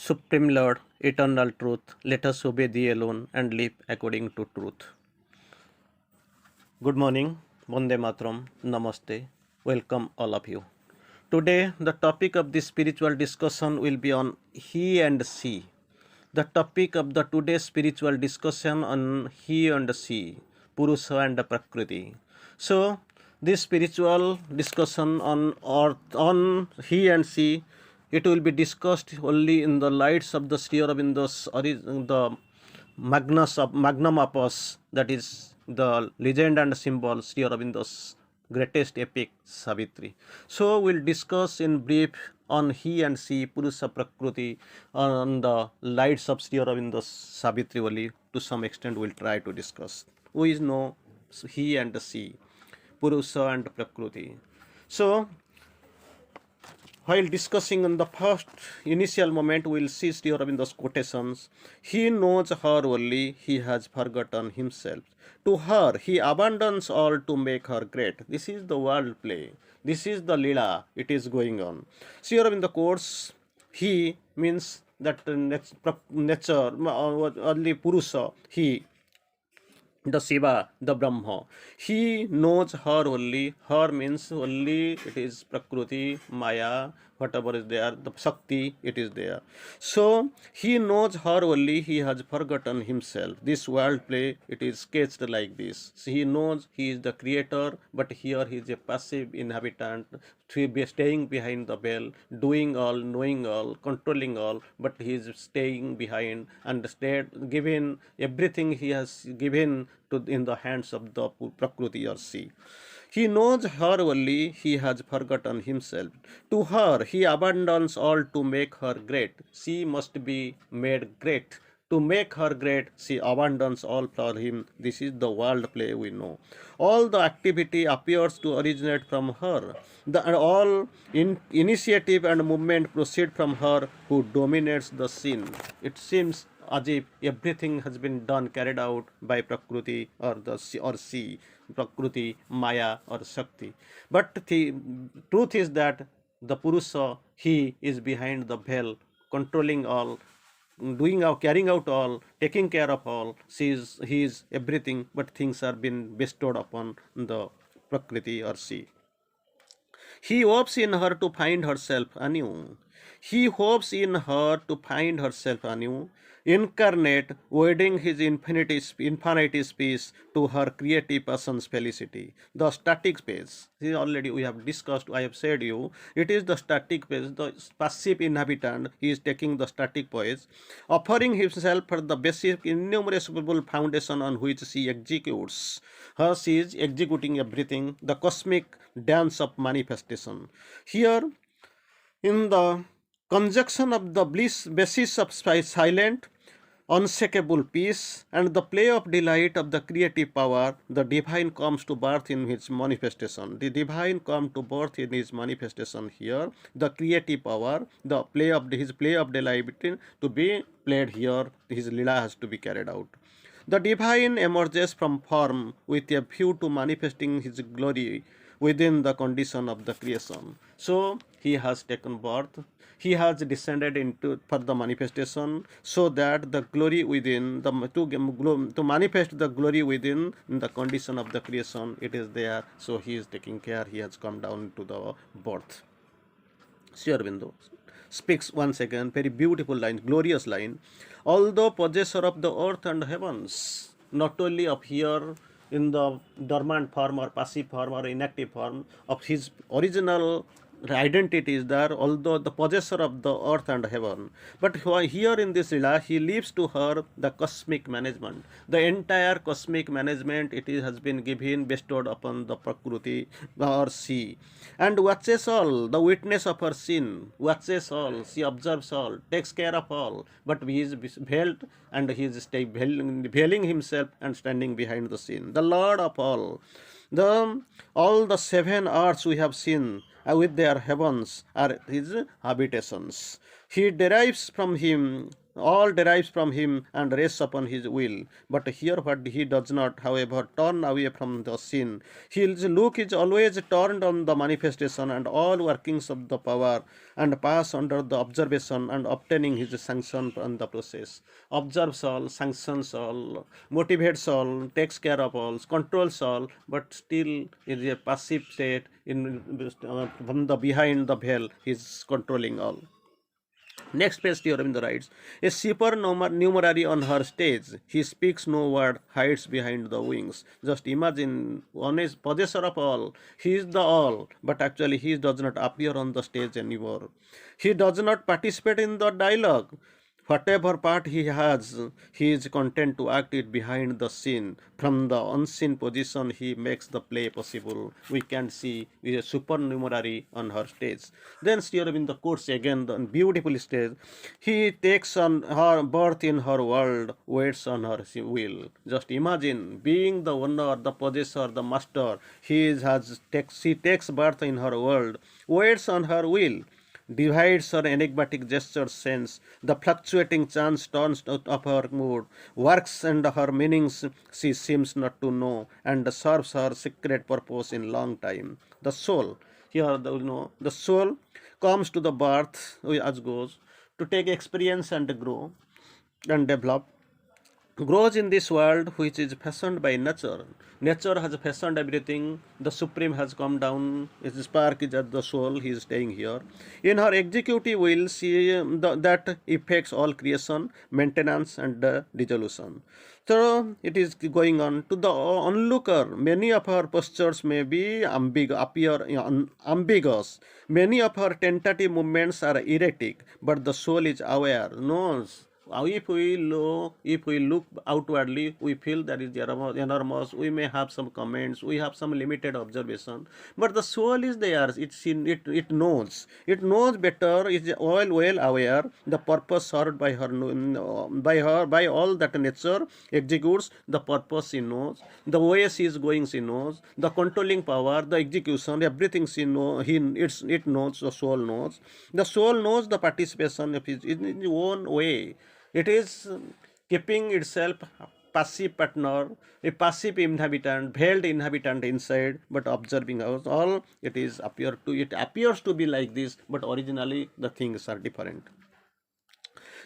Supreme Lord, eternal truth, let us obey thee alone and live according to truth. Good morning, Vande Matram, Namaste, welcome all of you. Today, the topic of this spiritual discussion will be on he and she. The topic of the today's spiritual discussion on he and she, Purusha and Prakriti. So, this spiritual discussion on earth, on he and she, it will be discussed only in the lights of the Sri Aurobindo's the magnum opus, that is the legend and symbol Sri Aurobindo's greatest epic Savitri. So we'll discuss in brief on he and she, Purusha Prakriti, on the lights of Sri Aurobindo's Savitri only. To some extent we'll try to discuss. We know he and she, Purusha and Prakriti. So while discussing in the first initial moment, we will see Sri Aurobindo's quotations. He knows her only, he has forgotten himself. To her, he abandons all to make her great. This is the world play. This is the lila. It is going on. Sri Aurobindo quotes, he means that nature, only Purusha, he, the Shiva, the Brahma. He knows her only. Her means only, it is Prakriti, Maya, whatever is there, the Shakti, it is there. So, he knows her only, he has forgotten himself. This world play, it is sketched like this. So he knows he is the creator, but here he is a passive inhabitant, staying behind the veil, doing all, knowing all, controlling all, but he is staying behind and stayed, given everything he has given to in the hands of the Prakriti or she. He knows her only, he has forgotten himself. To her, he abandons all to make her great. She must be made great. To make her great, she abandons all for him. This is the world play we know. All the activity appears to originate from her. All initiative and movement proceed from her who dominates the scene. It seems as if everything has been done, carried out by Prakriti or she, Prakriti, Maya or Shakti. But the truth is that the Purusha, he is behind the veil, controlling all, doing out, carrying out all, taking care of all. He is everything, but things are been bestowed upon the Prakriti or she. He hopes in her to find herself anew. He hopes in her to find herself anew, incarnate, wedding his infinite space to her creative person's felicity. The static space. See, already we have discussed, I have said you, it is the static space, the passive inhabitant, he is taking the static place, offering himself for the basic innumerable foundation on which she executes. Her she is executing everything, the cosmic dance of manifestation. Here, in the conjunction of the basis of silent, unshakable peace and the play of delight of the creative power, the divine comes to birth in his manifestation. The divine come to birth in his manifestation here. The creative power, the play of his play of delight to be played here. His lila has to be carried out. The divine emerges from form with a view to manifesting his glory within the condition of the creation. So he has taken birth, he has descended into for the manifestation, so that the glory within the to manifest the glory within the condition of the creation, it is there. So he is taking care, he has come down to the birth. Sri Aurobindo speaks once again, very beautiful line, glorious line. Although possessor of the earth and heavens, not only of here in the dormant form or passive form or inactive form, of his original identity is there, although the possessor of the earth and heaven. But here in this lila, he leaves to her the cosmic management. The entire cosmic management, has been given, bestowed upon the Prakriti or she, and watches all, the witness of her sin, watches all, she observes all, takes care of all, but he is veiled and he is veiling himself and standing behind the scene. The Lord of all the seven earths we have seen with their heavens are his habitations. He derives from him all derives from him and rests upon his will. But here what he does not, however, turn away from the sin. His look is always turned on the manifestation and all workings of the power, and pass under the observation and obtaining his sanction on the process. Observes all, sanctions all, motivates all, takes care of all, controls all, but still is a passive state from the behind the veil. He is controlling all. Next page, Sri Aurobindo writes, a supernumerary on her stage. He speaks no word, hides behind the wings. Just imagine, one is possessor of all. He is the all, but actually he does not appear on the stage anymore. He does not participate in the dialogue. Whatever part he has, he is content to act it behind the scene. From the unseen position, he makes the play possible. We can see a supernumerary on her stage. Then Sri Aurobindo quotes again the beautiful stage. He takes on her birth in her world, waits on her will. Just imagine being the owner, the possessor, the master. She takes birth in her world, waits on her will, divides her enigmatic gestures sense, the fluctuating chance turns out of her mood, works and her meanings she seems not to know, and serves her secret purpose in long time. The soul, here the soul comes to the birth as goes, to take experience and grow and develop, grows in this world which is fashioned by nature. Nature has fashioned everything. The Supreme has come down. His spark is at the soul. He is staying here. In her executive will, that affects all creation, maintenance, and dissolution. So it is going on. To the onlooker, many of her postures may be ambiguous. Many of her tentative movements are erratic, but the soul is aware, knows. If we look outwardly, we feel that is enormous. We may have some comments, we have some limited observation, but the soul is there. It knows. It knows better. Is well aware. The purpose served by her, by all that nature executes. The purpose she knows. The way she is going she knows. The controlling power, the execution, everything she know. It knows. The soul knows. The soul knows the participation of his in his own way. It is keeping itself passive partner, a passive inhabitant, veiled inhabitant inside, but observing us all. It appears to be like this, but originally the things are different.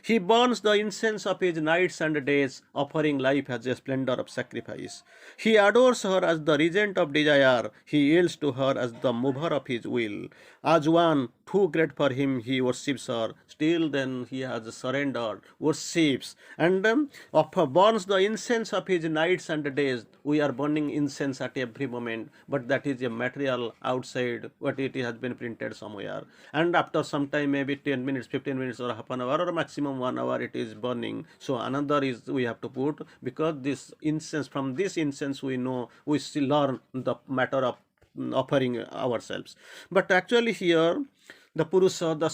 He burns the incense of his nights and days, offering life as a splendor of sacrifice. He adores her as the regent of desire. He yields to her as the mover of his will. As one too great for him, he worships her. Still, then he has surrendered, worships, and burns the incense of his nights and days. We are burning incense at every moment, but that is a material outside, what it has been printed somewhere. And after some time, maybe 10 minutes, 15 minutes, or half an hour, or maximum 1 hour, it is burning. So another is we have to put, because this incense, from this incense we know, we still learn the matter of offering ourselves. But actually here, the Purusha, the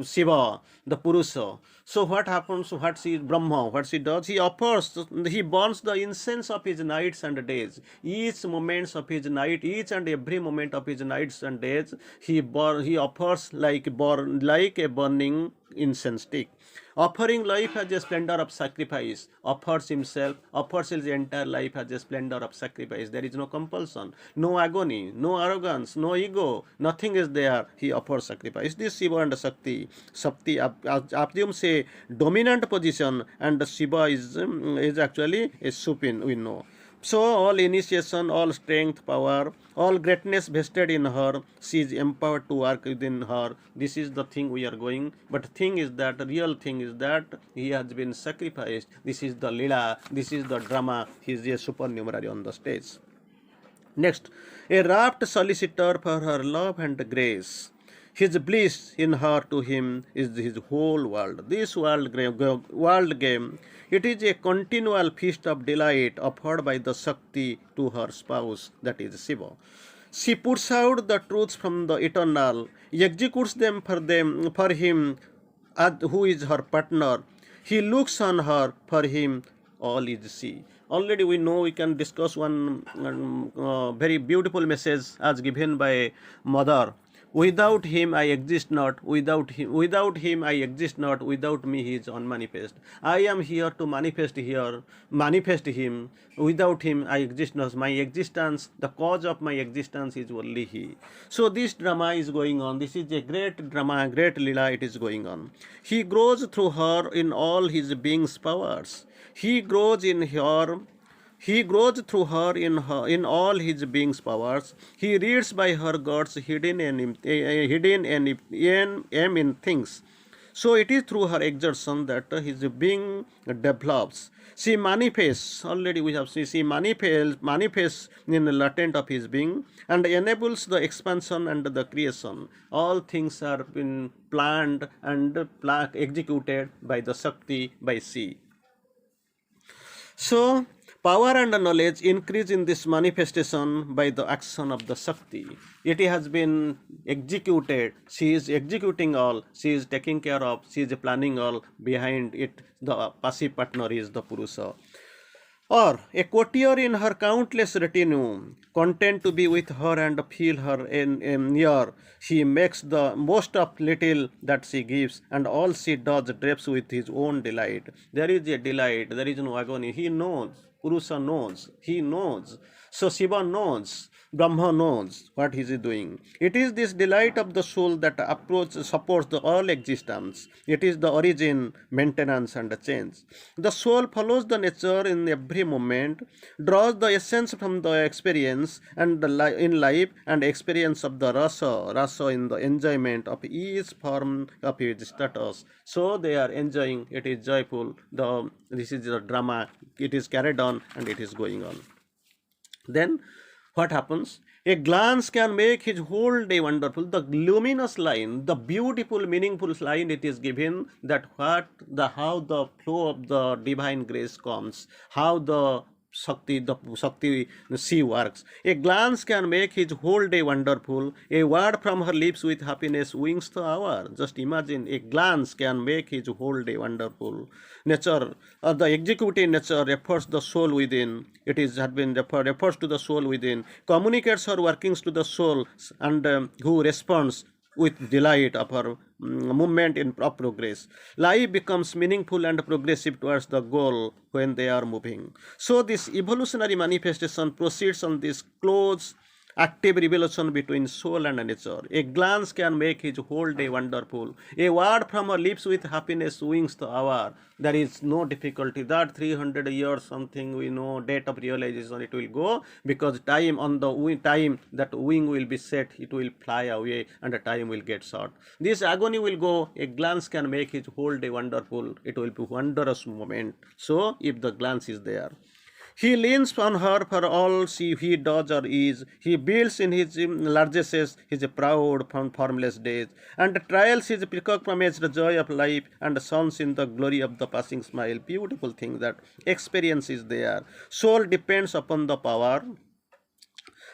Shiva, the Purusha. So what happens? What she Brahma? What she does? He burns the incense of his nights and days. Each moment of his night, each and every moment of his nights and days, he offers like a burning incense stick, offering life as a splendor of sacrifice, offers himself, offers his entire life as a splendor of sacrifice. There is no compulsion, no agony, no arrogance, no ego, nothing is there. He offers sacrifice. This Shiva and Shakti, assumes a dominant position, and Shiva is actually a supine, we know. So all initiation, all strength, power, all greatness vested in her, she is empowered to work within her. This is the thing we are going. But the real thing is that he has been sacrificed. This is the lila, this is the drama. He is a supernumerary on the stage. Next, a rapt solicitor for her love and grace. His bliss in her to him is his whole world. This world game, it is a continual feast of delight offered by the Shakti to her spouse, that is Shiva. She puts out the truths from the eternal, executes them for him, who is her partner. He looks on her, for him all is she. Already we know, we can discuss one very beautiful message as given by mother. Without him I exist not, without him I exist not, without me he is unmanifest. I am here to manifest him. Without him I exist not. My existence, the cause of my existence is only he. So this drama is going on. This is a great drama, great lila, it is going on. He grows through her in all his being's powers. He grows through her in all his being's powers. He reads by her God's hidden aim in things. So it is through her exertion that his being develops. She manifests. Already we have seen she manifests in the latent of his being and enables the expansion and the creation. All things are been planned and executed by the Shakti, by she. So, power and knowledge increase in this manifestation by the action of the Shakti. It has been executed. She is executing all. She is taking care of. She is planning all. Behind it, the passive partner is the Purusha. Or a courtier in her countless retinue, content to be with her and feel her near, she makes the most of little that she gives, and all she does drapes with his own delight. There is a delight, there is no agony. He knows, Purusha knows, he knows. So Shiva knows, Brahma knows what he is doing. It is this delight of the soul that supports the all existence. It is the origin, maintenance, and the change. The soul follows the nature in every moment, draws the essence from the experience and in life and experience of the rasa in the enjoyment of each form of its status. So they are enjoying. It is joyful. This is the drama. It is carried on and it is going on. Then what happens? A glance can make his whole day wonderful. The luminous line, the beautiful, meaningful line it is given, that how the flow of the divine grace comes, how the Shakti, she works. A glance can make his whole day wonderful. A word from her lips with happiness wings the hour. Just imagine, a glance can make his whole day wonderful. Nature, the executive nature refers the soul within. Refers to the soul within. Communicates her workings to the soul, and who responds with delight of her movement of progress. Life becomes meaningful and progressive towards the goal when they are moving. So this evolutionary manifestation proceeds on this close active revelation between soul and nature. A glance can make his whole day wonderful. A word from her lips with happiness wings the hour. There is no difficulty. That 300 years something we know date of realization it will go, because time that wing will be set, it will fly away and the time will get short. This agony will go. A glance can make his whole day wonderful. It will be wondrous moment. So if the glance is there. He leans on her for all he does or is. He builds in his largesses his proud, formless days, and trials his peacock promised the joy of life, and shines in the glory of the passing smile. Beautiful thing that experience is there. Soul depends upon the power,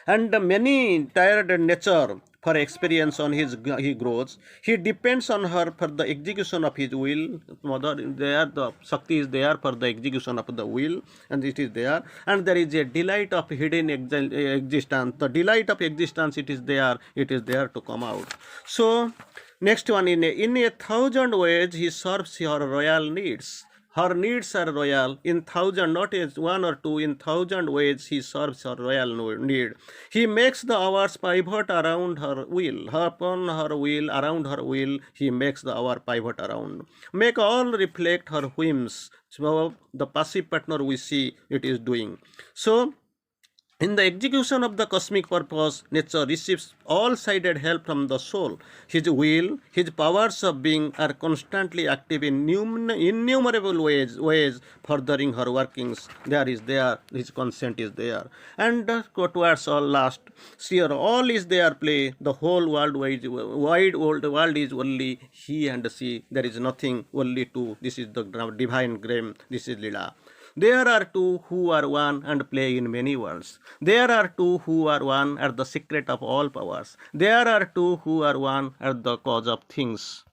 and many tired nature for experience on he grows. He depends on her for the execution of his will. Mother there, the Shakti is there for the execution of the will, and it is there. And there is a delight of hidden existence. The delight of existence, it is there to come out. So next one, in a thousand ways he serves her royal needs. Her needs are royal. In thousand, not as one or two, in thousand ways he serves her royal need. He makes the hours pivot around her will. Upon her will, around her will, he makes the hour pivot around. Make all reflect her whims. So the passive partner we see it is doing. So in the execution of the cosmic purpose, nature receives all-sided help from the soul. His will, his powers of being are constantly active in innumerable ways furthering her workings. His consent is there. And towards all last, here all is there play. The whole wide world is only he and she. There is nothing, only two. This is the divine grace. This is Lila. There are two who are one and play in many worlds. There are two who are one at the secret of all powers. There are two who are one at the cause of things.